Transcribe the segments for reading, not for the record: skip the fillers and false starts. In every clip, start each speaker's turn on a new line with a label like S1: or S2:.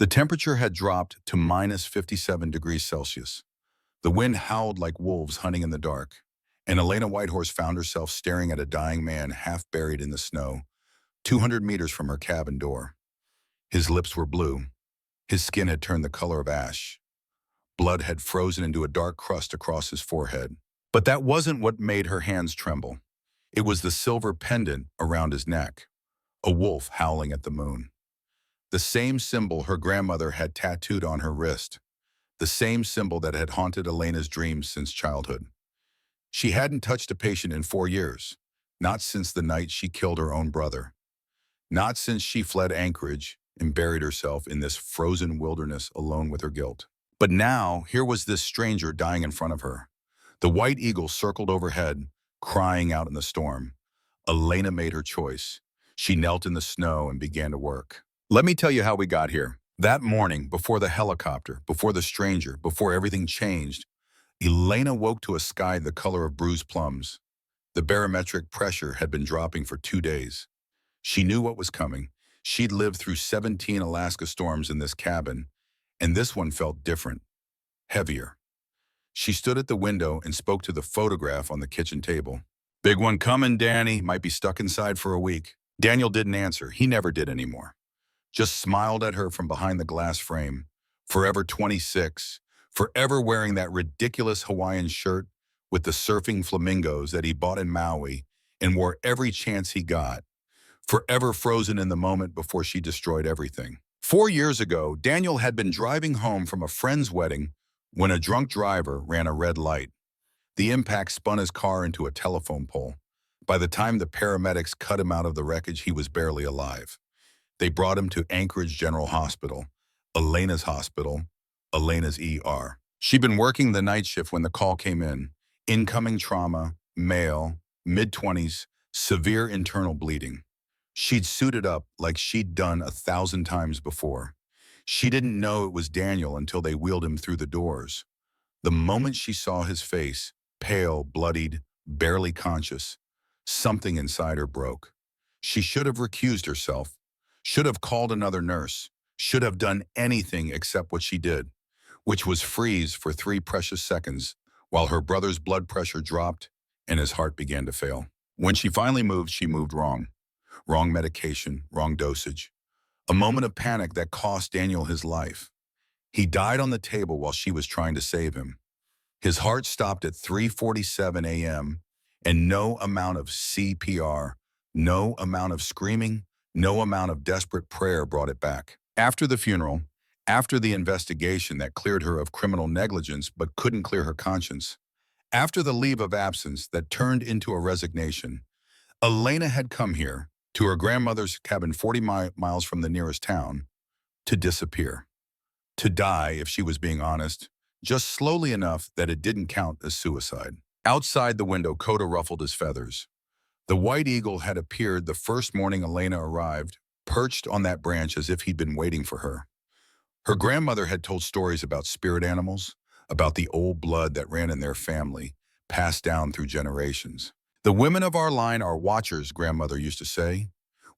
S1: The temperature had dropped to minus 57 degrees Celsius. The wind howled like wolves hunting in the dark, and Elena Whitehorse found herself staring at a dying man half buried in the snow, 200 meters from her cabin door. His lips were blue. His skin had turned the color of ash. Blood had frozen into a dark crust across his forehead. But that wasn't what made her hands tremble. It was the silver pendant around his neck, a wolf howling at the moon. The same symbol her grandmother had tattooed on her wrist, the same symbol that had haunted Elena's dreams since childhood. She hadn't touched a patient in 4 years, not since the night she killed her own brother, not since she fled Anchorage and buried herself in this frozen wilderness alone with her guilt. But now, here was this stranger dying in front of her. The white eagle circled overhead, crying out in the storm. Elena made her choice. She knelt in the snow and began to work. Let me tell you how we got here. That morning, before the helicopter, before the stranger, before everything changed, Elena woke to a sky the color of bruised plums. The barometric pressure had been dropping for 2 days. She knew what was coming. She'd lived through 17 Alaska storms in this cabin, and this one felt different, heavier. She stood at the window and spoke to the photograph on the kitchen table. "Big one coming, Danny. Might be stuck inside for a week." Daniel didn't answer. He never did anymore. Just smiled at her from behind the glass frame. Forever 26, forever wearing that ridiculous Hawaiian shirt with the surfing flamingos that he bought in Maui and wore every chance he got. Forever frozen in the moment before she destroyed everything. 4 years ago, Daniel had been driving home from a friend's wedding when a drunk driver ran a red light. The impact spun his car into a telephone pole. By the time the paramedics cut him out of the wreckage, he was barely alive. They brought him to Anchorage General Hospital, Elena's hospital, Elena's ER. She'd been working the night shift when the call came in. Incoming trauma, male, mid-20s, severe internal bleeding. She'd suited up like she'd done 1,000 times before. She didn't know it was Daniel until they wheeled him through the doors. The moment she saw his face, pale, bloodied, barely conscious, something inside her broke. She should have recused herself, should have called another nurse, should have done anything except what she did, which was freeze for 3 precious seconds while her brother's blood pressure dropped and his heart began to fail. When she finally moved, she moved wrong. Wrong medication, wrong dosage. A moment of panic that cost Daniel his life. He died on the table while she was trying to save him. His heart stopped at 3:47 a.m., and no amount of CPR, no amount of screaming, no amount of desperate prayer brought it back. After the funeral, after the investigation that cleared her of criminal negligence but couldn't clear her conscience, after the leave of absence that turned into a resignation, Elena had come here, to her grandmother's cabin 40 miles from the nearest town, to disappear. To die, if she was being honest, just slowly enough that it didn't count as suicide. Outside the window, Coda ruffled his feathers. The white eagle had appeared the first morning Elena arrived, perched on that branch as if he'd been waiting for her. Her grandmother had told stories about spirit animals, about the old blood that ran in their family, passed down through generations. "The women of our line are watchers," grandmother used to say.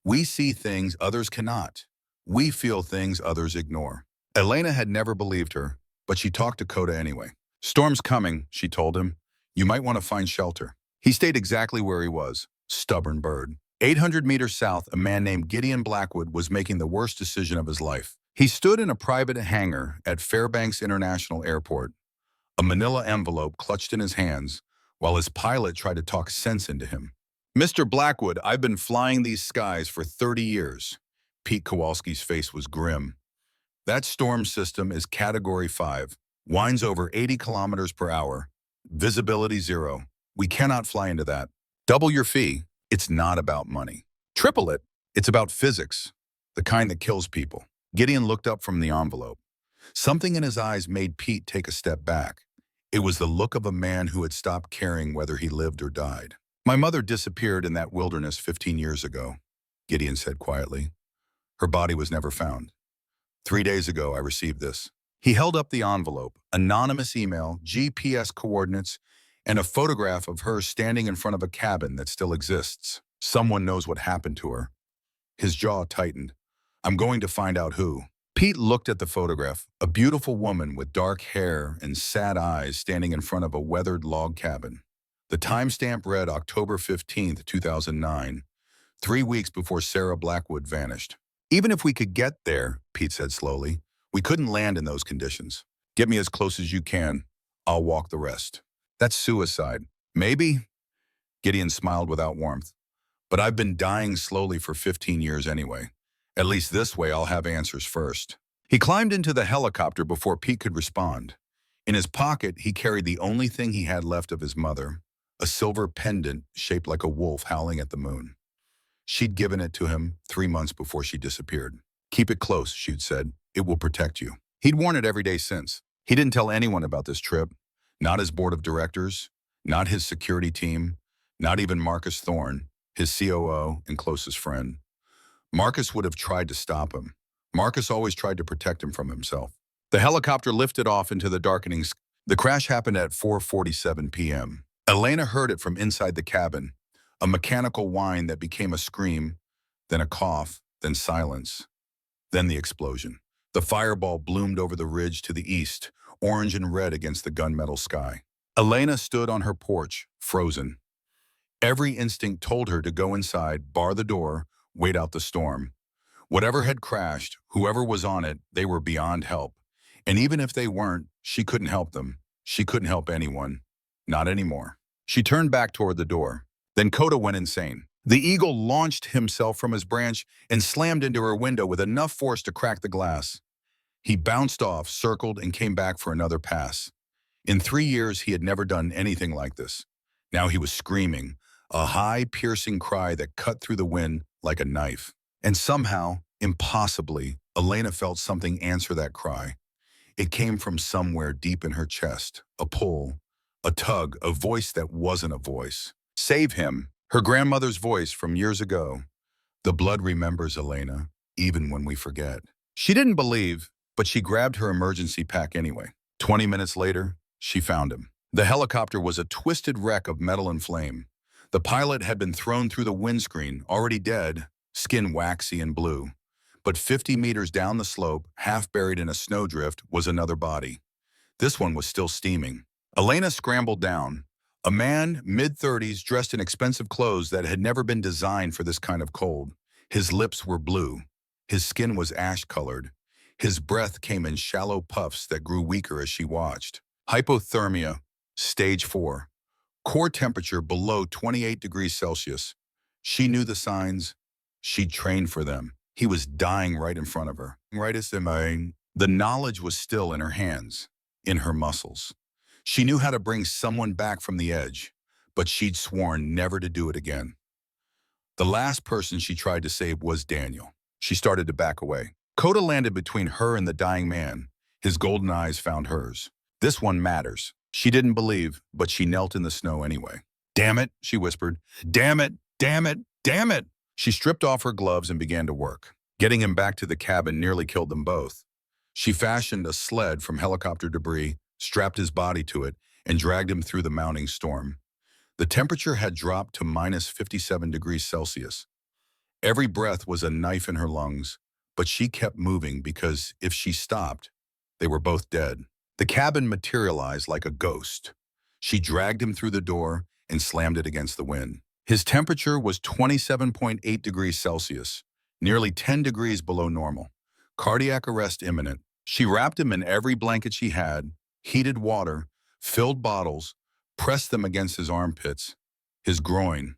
S1: "We see things others cannot. We feel things others ignore." Elena had never believed her, but she talked to Coda anyway. "Storm's coming," she told him. "You might want to find shelter." He stayed exactly where he was. Stubborn bird. 800 meters south, a man named Gideon Blackwood was making the worst decision of his life. He stood in a private hangar at Fairbanks International Airport, a manila envelope clutched in his hands, while his pilot tried to talk sense into him. "Mr. Blackwood, I've been flying these skies for 30 years. Pete Kowalski's face was grim. "That storm system is Category 5, winds over 80 kilometers per hour, visibility 0. We cannot fly into that. Double your fee. It's not about money. Triple it. It's about physics, the kind that kills people." Gideon looked up from the envelope. Something in his eyes made Pete take a step back. It was the look of a man who had stopped caring whether he lived or died. "My mother disappeared in that wilderness 15 years ago," Gideon said quietly. "Her body was never found. 3 days ago, I received this." He held up the envelope, anonymous email, GPS coordinates, and a photograph of her standing in front of a cabin that still exists. "Someone knows what happened to her." His jaw tightened. "I'm going to find out who." Pete looked at the photograph, a beautiful woman with dark hair and sad eyes standing in front of a weathered log cabin. The timestamp read October 15th, 2009, 3 weeks before Sarah Blackwood vanished. Even if we could get there, Pete said slowly, we couldn't land in those conditions. Get me as close as you can. I'll walk the rest. That's suicide. Maybe? Gideon smiled without warmth. But I've been dying slowly for 15 years anyway. At least this way I'll have answers first. He climbed into the helicopter before Pete could respond. In his pocket, he carried the only thing he had left of his mother, a silver pendant shaped like a wolf howling at the moon. She'd given it to him 3 months before she disappeared. Keep it close, she'd said. It will protect you. He'd worn it every day since. He didn't tell anyone about this trip, not his board of directors, not his security team, not even Marcus Thorne, his COO and closest friend. Marcus would have tried to stop him. Marcus always tried to protect him from himself. The helicopter lifted off into the darkening sky. The crash happened at 4:47 p.m. Elena heard it from inside the cabin, a mechanical whine that became a scream, then a cough, then silence, then the explosion. The fireball bloomed over the ridge to the east, orange and red against the gunmetal sky. Elena stood on her porch, frozen. Every instinct told her to go inside, bar the door, wait out the storm. Whatever had crashed, whoever was on it, they were beyond help. And even if they weren't, she couldn't help them. She couldn't help anyone. Not anymore. She turned back toward the door. Then Coda went insane. The eagle launched himself from his branch and slammed into her window with enough force to crack the glass. He bounced off, circled, and came back for another pass. In 3 years, he had never done anything like this. Now he was screaming, a high, piercing cry that cut through the wind like a knife. And somehow, impossibly, Elena felt something answer that cry. It came from somewhere deep in her chest, a pull, a tug, a voice that wasn't a voice. Save him, her grandmother's voice from years ago. The blood remembers, Elena, even when we forget. She didn't believe, but she grabbed her emergency pack anyway. 20 minutes later, she found him. The helicopter was a twisted wreck of metal and flame. The pilot had been thrown through the windscreen, already dead, skin waxy and blue. But 50 meters down the slope, half buried in a snowdrift, was another body. This one was still steaming. Elena scrambled down. A man, mid-30s, dressed in expensive clothes that had never been designed for this kind of cold. His lips were blue. His skin was ash-colored. His breath came in shallow puffs that grew weaker as she watched. Hypothermia, stage 4. Core temperature below 28 degrees Celsius. She knew the signs. She'd trained for them. He was dying right in front of her. Right as the knowledge was still in her hands, in her muscles. She knew how to bring someone back from the edge, but she'd sworn never to do it again. The last person she tried to save was Daniel. She started to back away. Coda landed between her and the dying man. His golden eyes found hers. This one matters. She didn't believe, but she knelt in the snow anyway. Damn it, she whispered. Damn it, damn it, damn it. She stripped off her gloves and began to work. Getting him back to the cabin nearly killed them both. She fashioned a sled from helicopter debris, strapped his body to it, and dragged him through the mounting storm. The temperature had dropped to minus 57 degrees Celsius. Every breath was a knife in her lungs, but she kept moving because if she stopped, they were both dead. The cabin materialized like a ghost. She dragged him through the door and slammed it against the wind. His temperature was 27.8 degrees Celsius, nearly 10 degrees below normal. Cardiac arrest imminent. She wrapped him in every blanket she had, heated water, filled bottles, pressed them against his armpits, his groin.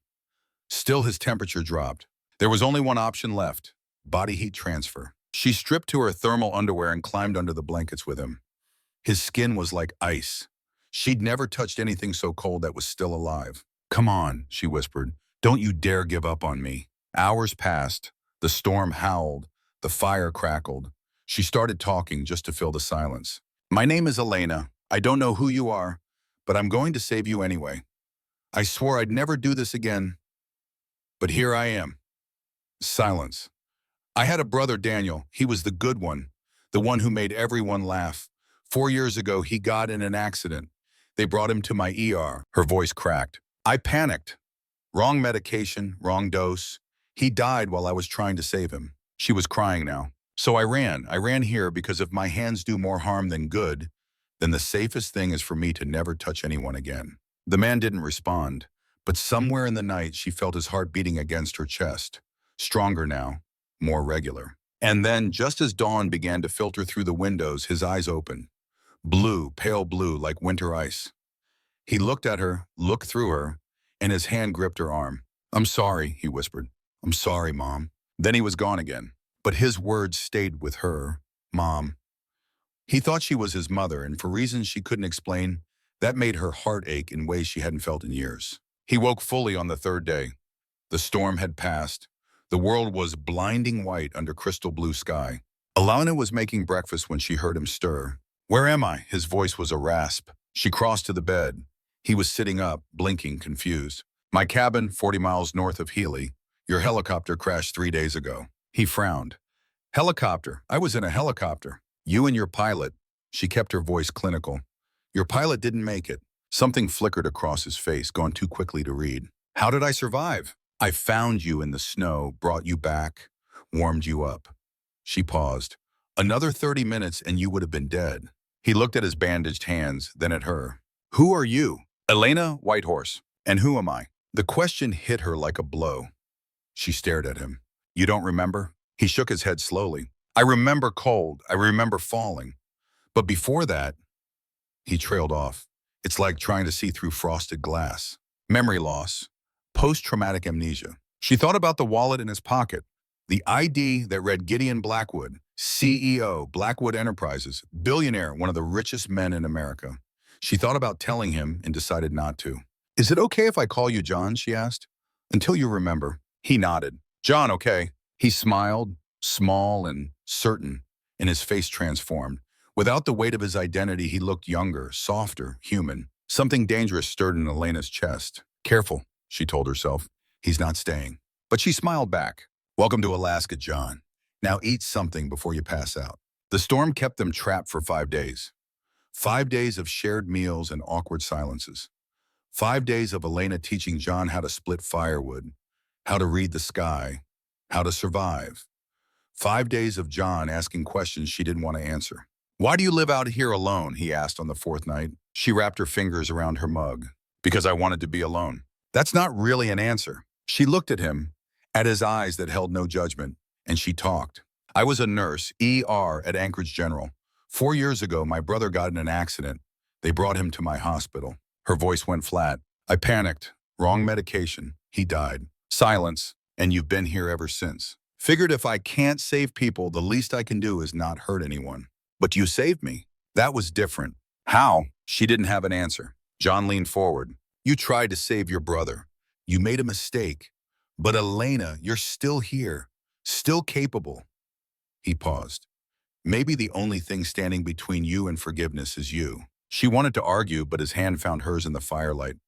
S1: Still his temperature dropped. There was only one option left, body heat transfer. She stripped to her thermal underwear and climbed under the blankets with him. His skin was like ice. She'd never touched anything so cold that was still alive. Come on, she whispered. Don't you dare give up on me. Hours passed. The storm howled. The fire crackled. She started talking just to fill the silence. My name is Elena. I don't know who you are, but I'm going to save you anyway. I swore I'd never do this again, but here I am. Silence. I had a brother, Daniel. He was the good one, the one who made everyone laugh. 4 years ago, he got in an accident. They brought him to my ER. Her voice cracked. I panicked. Wrong medication, wrong dose. He died while I was trying to save him. She was crying now. So I ran. I ran here because if my hands do more harm than good, then the safest thing is for me to never touch anyone again. The man didn't respond, but somewhere in the night she felt his heart beating against her chest. Stronger now, more regular. And then, just as dawn began to filter through the windows, his eyes opened. Blue, pale blue, like winter ice. He looked at her, looked through her, and his hand gripped her arm. "I'm sorry," he whispered. "I'm sorry, Mom." Then he was gone again. But his words stayed with her. Mom. He thought she was his mother, and for reasons she couldn't explain, that made her heart ache in ways she hadn't felt in years. He woke fully on the third day. The storm had passed. The world was blinding white under crystal blue sky. Alana was making breakfast when she heard him stir. "Where am I?" His voice was a rasp. She crossed to the bed. He was sitting up, blinking, confused. "My cabin, 40 miles north of Healy. Your helicopter crashed 3 days ago." He frowned. "Helicopter? I was in a helicopter. You and your pilot." She kept her voice clinical. "Your pilot didn't make it." Something flickered across his face, gone too quickly to read. "How did I survive?" "I found you in the snow, brought you back, warmed you up." She paused. "Another 30 minutes and you would have been dead." He looked at his bandaged hands, then at her. "Who are you?" "Elena Whitehorse." "And who am I?" The question hit her like a blow. She stared at him. "You don't remember?" He shook his head slowly. "I remember cold. I remember falling. But before that," he trailed off. "It's like trying to see through frosted glass." Memory loss. Post-traumatic amnesia. She thought about the wallet in his pocket. The ID that read Gideon Blackwood, CEO, Blackwood Enterprises, billionaire, one of the richest men in America. She thought about telling him and decided not to. "Is it okay if I call you John?" she asked. "Until you remember." He nodded. "John, okay." He smiled, small and certain, and his face transformed. Without the weight of his identity, he looked younger, softer, human. Something dangerous stirred in Elena's chest. "Careful," she told herself. "He's not staying." But she smiled back. "Welcome to Alaska, John. Now eat something before you pass out." The storm kept them trapped for 5 days. 5 days of shared meals and awkward silences. 5 days of Elena teaching John how to split firewood, how to read the sky, how to survive. 5 days of John asking questions she didn't want to answer. "Why do you live out here alone?" he asked on the fourth night. She wrapped her fingers around her mug. "Because I wanted to be alone." That's not really an answer. She looked at him, at his eyes that held no judgment, and she talked. "I was a nurse, ER, at Anchorage General. 4 years ago, my brother got in an accident. They brought him to my hospital." Her voice went flat. "I panicked. Wrong medication. He died." Silence. "And you've been here ever since." "Figured if I can't save people, the least I can do is not hurt anyone." "But you saved me." "That was different." "How?" She didn't have an answer. John leaned forward. "You tried to save your brother. You made a mistake. But Elena, you're still here, still capable." He paused. "Maybe the only thing standing between you and forgiveness is you." She wanted to argue, but his hand found hers in the firelight.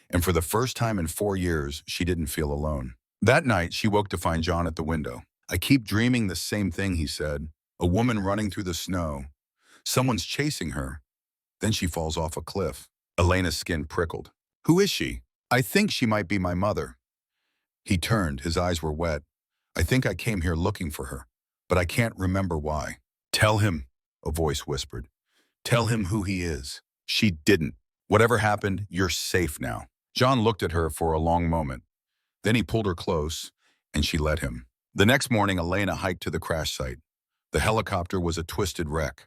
S1: And for the first time in 4 years, she didn't feel alone. That night, she woke to find John at the window. "I keep dreaming the same thing," he said. "A woman running through the snow. Someone's chasing her. Then she falls off a cliff." Elena's skin prickled. "Who is she?" "I think she might be my mother." He turned. His eyes were wet. "I think I came here looking for her, but I can't remember why." "Tell him," a voice whispered. "Tell him who he is." She didn't. "Whatever happened, you're safe now." John looked at her for a long moment. Then he pulled her close, and she let him. The next morning, Elena hiked to the crash site. The helicopter was a twisted wreck.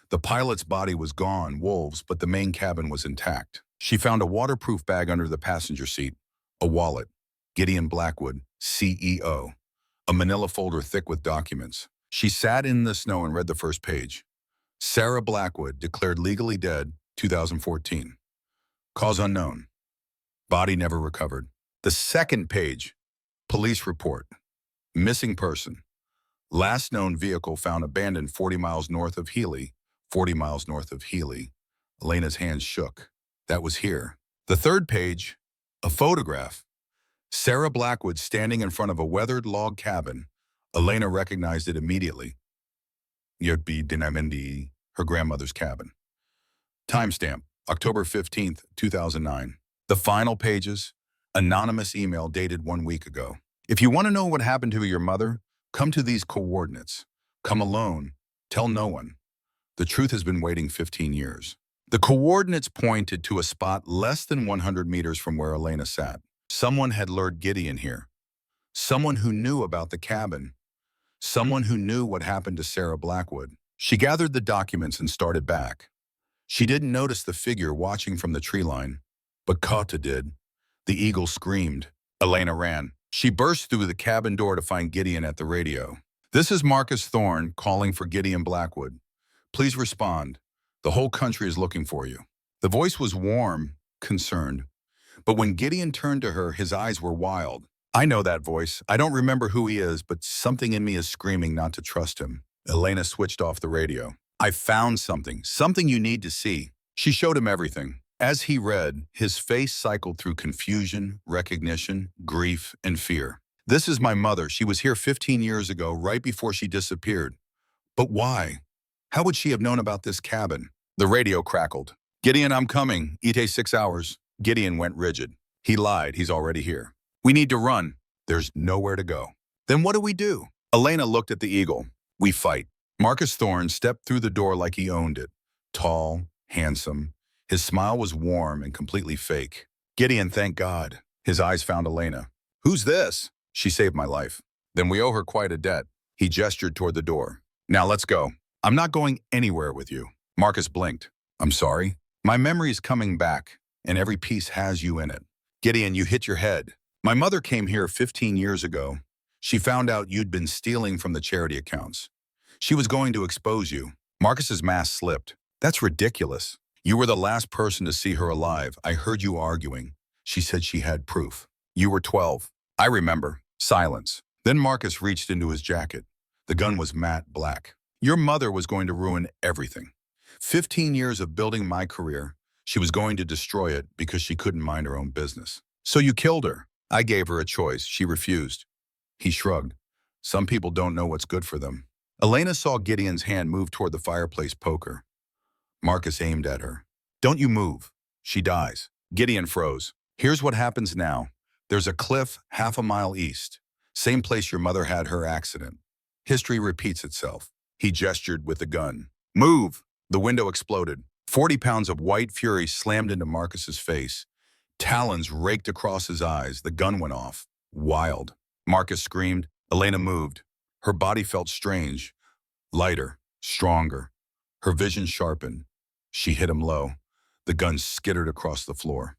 S1: The pilot's body was gone, wolves, but the main cabin was intact. She found a waterproof bag under the passenger seat, a wallet, Gideon Blackwood, CEO, a manila folder thick with documents. She sat in the snow and read the first page. Sarah Blackwood, declared legally dead, 2014. Cause unknown. Body never recovered. The second page, police report. Missing person. Last known vehicle found abandoned 40 miles north of Healy. 40 miles north of Healy. Elena's hands shook. That was here. The third page, a photograph. Sarah Blackwood standing in front of a weathered log cabin. Elena recognized it immediately. You'd be Dinamendi, her grandmother's cabin. Timestamp, October 15th, 2009. The final pages, anonymous email dated 1 week ago. If you want to know what happened to your mother, come to these coordinates. Come alone. Tell no one. The truth has been waiting 15 years. The coordinates pointed to a spot less than 100 meters from where Elena sat. Someone had lured Gideon here. Someone who knew about the cabin. Someone who knew what happened to Sarah Blackwood. She gathered the documents and started back. She didn't notice the figure watching from the tree line, but Kata did. The eagle screamed. Elena ran. She burst through the cabin door to find Gideon at the radio. This is Marcus Thorne calling for Gideon Blackwood. Please respond. The whole country is looking for you. The voice was warm, concerned. But when Gideon turned to her, his eyes were wild. I know that voice. I don't remember who he is, but something in me is screaming not to trust him. Elena switched off the radio. I found something you need to see. She showed him everything. As he read, his face cycled through confusion, recognition, grief, and fear. This is my mother. She was here 15 years ago, right before she disappeared. But why? How would she have known about this cabin? The radio crackled. Gideon, I'm coming. Ite 6 hours. Gideon went rigid. He lied. He's already here. We need to run. There's nowhere to go. Then what do we do? Elena looked at the eagle. We fight. Marcus Thorne stepped through the door like he owned it. Tall, handsome. His smile was warm and completely fake. Gideon, thank God. His eyes found Elena. Who's this? She saved my life. Then we owe her quite a debt. He gestured toward the door. Now let's go. I'm not going anywhere with you. Marcus blinked. I'm sorry. My memory is coming back, and every piece has you in it. Gideon, you hit your head. My mother came here 15 years ago. She found out you'd been stealing from the charity accounts. She was going to expose you. Marcus's mask slipped. That's ridiculous. You were the last person to see her alive. I heard you arguing. She said she had proof. You were 12. I remember. Silence. Then Marcus reached into his jacket. The gun was matte black. Your mother was going to ruin everything. 15 years of building my career. She was going to destroy it because she couldn't mind her own business. So you killed her. I gave her a choice. She refused. He shrugged. Some people don't know what's good for them. Elena saw Gideon's hand move toward the fireplace poker. Marcus aimed at her. Don't you move. She dies. Gideon froze. Here's what happens now. There's a cliff half a mile east. Same place your mother had her accident. History repeats itself. He gestured with the gun. Move! The window exploded. 40 pounds of white fury slammed into Marcus's face. Talons raked across his eyes. The gun went off. Wild. Marcus screamed. Elena moved. Her body felt strange. Lighter. Stronger. Her vision sharpened. She hit him low. The gun skittered across the floor.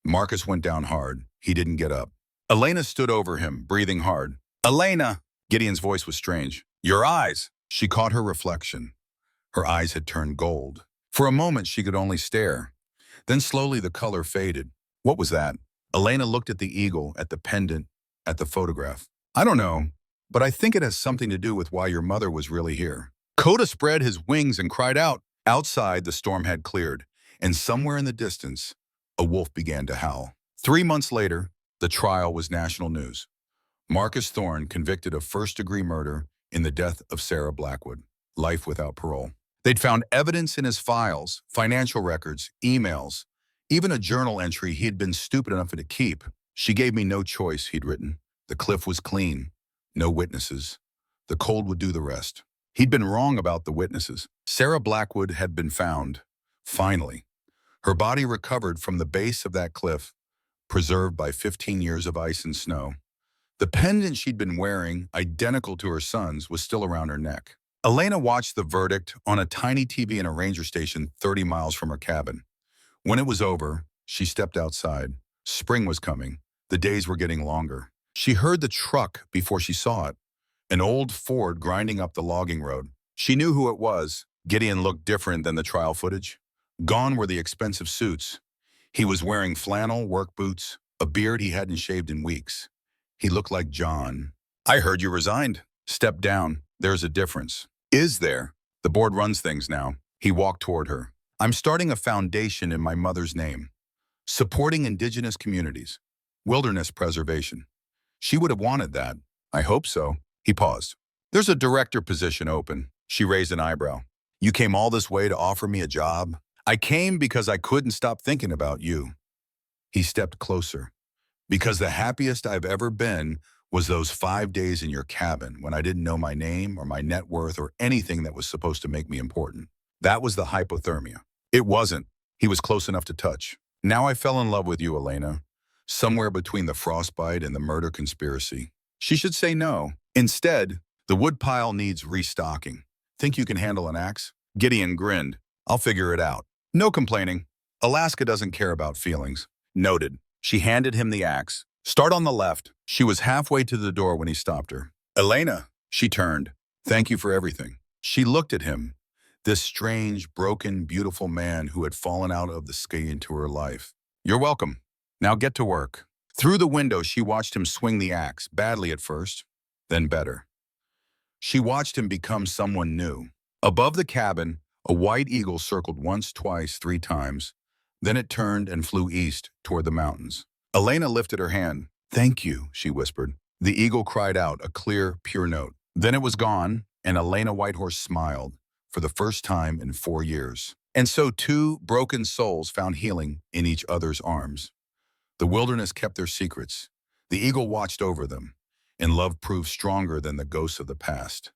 S1: Marcus went down hard. He didn't get up. Elena stood over him, breathing hard. Elena! Gideon's voice was strange. Your eyes! She caught her reflection. Her eyes had turned gold. For a moment, she could only stare. Then slowly the color faded. What was that? Elena looked at the eagle, at the pendant, at the photograph. I don't know, but I think it has something to do with why your mother was really here. Coda spread his wings and cried out. Outside, the storm had cleared, and somewhere in the distance, a wolf began to howl. 3 months later, the trial was national news. Marcus Thorne convicted of first-degree murder in the death of Sarah Blackwood, life without parole. They'd found evidence in his files, financial records, emails, even a journal entry he'd been stupid enough to keep. She gave me no choice, he'd written. The cliff was clean. No witnesses. The cold would do the rest. He'd been wrong about the witnesses. Sarah Blackwood had been found. Finally. Her body recovered from the base of that cliff, preserved by 15 years of ice and snow. The pendant she'd been wearing, identical to her son's, was still around her neck. Elena watched the verdict on a tiny TV in a ranger station 30 miles from her cabin. When it was over, she stepped outside. Spring was coming. The days were getting longer. She heard the truck before she saw it. An old Ford grinding up the logging road. She knew who it was. Gideon looked different than the trial footage. Gone were the expensive suits. He was wearing flannel, work boots, a beard he hadn't shaved in weeks. He looked like John. I heard you resigned. Step down. There's a difference. Is there? The board runs things now. He walked toward her. I'm starting a foundation in my mother's name. Supporting indigenous communities. Wilderness preservation. She would have wanted that. I hope so. He paused. There's a director position open. She raised an eyebrow. You came all this way to offer me a job? I came because I couldn't stop thinking about you. He stepped closer. Because the happiest I've ever been was those 5 days in your cabin when I didn't know my name or my net worth or anything that was supposed to make me important. That was the hypothermia. It wasn't. He was close enough to touch. Now I fell in love with you, Elena. Somewhere between the frostbite and the murder conspiracy. She should say no. Instead, the woodpile needs restocking. Think you can handle an axe? Gideon grinned. I'll figure it out. No complaining. Alaska doesn't care about feelings. Noted. She handed him the axe. Start on the left. She was halfway to the door when he stopped her. Elena, she turned. Thank you for everything. She looked at him, this strange, broken, beautiful man who had fallen out of the sky into her life. You're welcome. Now get to work. Through the window, she watched him swing the axe, badly at first, then better. She watched him become someone new. Above the cabin, a white eagle circled once, twice, 3 times. Then it turned and flew east toward the mountains. Elena lifted her hand. Thank you, she whispered. The eagle cried out, a clear, pure note. Then it was gone, and Elena Whitehorse smiled for the first time in 4 years. And so 2 broken souls found healing in each other's arms. The wilderness kept their secrets. The eagle watched over them, and love proved stronger than the ghosts of the past.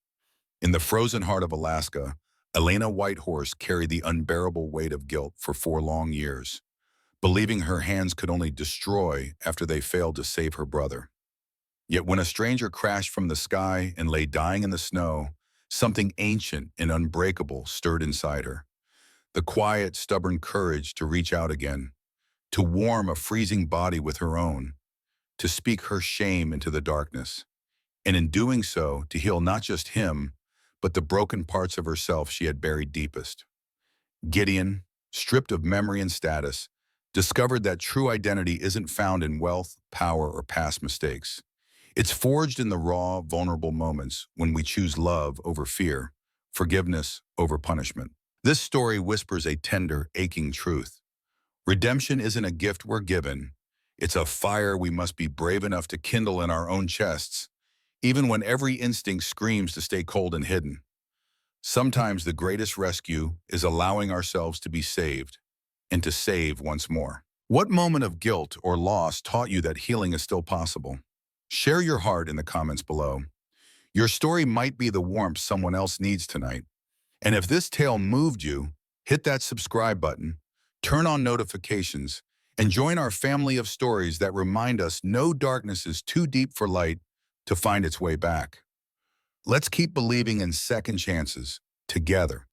S1: In the frozen heart of Alaska, Elena Whitehorse carried the unbearable weight of guilt for 4 long years, believing her hands could only destroy after they failed to save her brother. Yet when a stranger crashed from the sky and lay dying in the snow, something ancient and unbreakable stirred inside her. The quiet, stubborn courage to reach out again, to warm a freezing body with her own, to speak her shame into the darkness, and in doing so, to heal not just him, but the broken parts of herself she had buried deepest. Gideon, stripped of memory and status, discovered that true identity isn't found in wealth, power, or past mistakes. It's forged in the raw, vulnerable moments when we choose love over fear, forgiveness over punishment. This story whispers a tender, aching truth. Redemption isn't a gift we're given. It's a fire we must be brave enough to kindle in our own chests, even when every instinct screams to stay cold and hidden. Sometimes the greatest rescue is allowing ourselves to be saved, and to save once more. What moment of guilt or loss taught you that healing is still possible? Share your heart in the comments below. Your story might be the warmth someone else needs tonight. And if this tale moved you, hit that subscribe button, turn on notifications, and join our family of stories that remind us no darkness is too deep for light to find its way back. Let's keep believing in second chances together.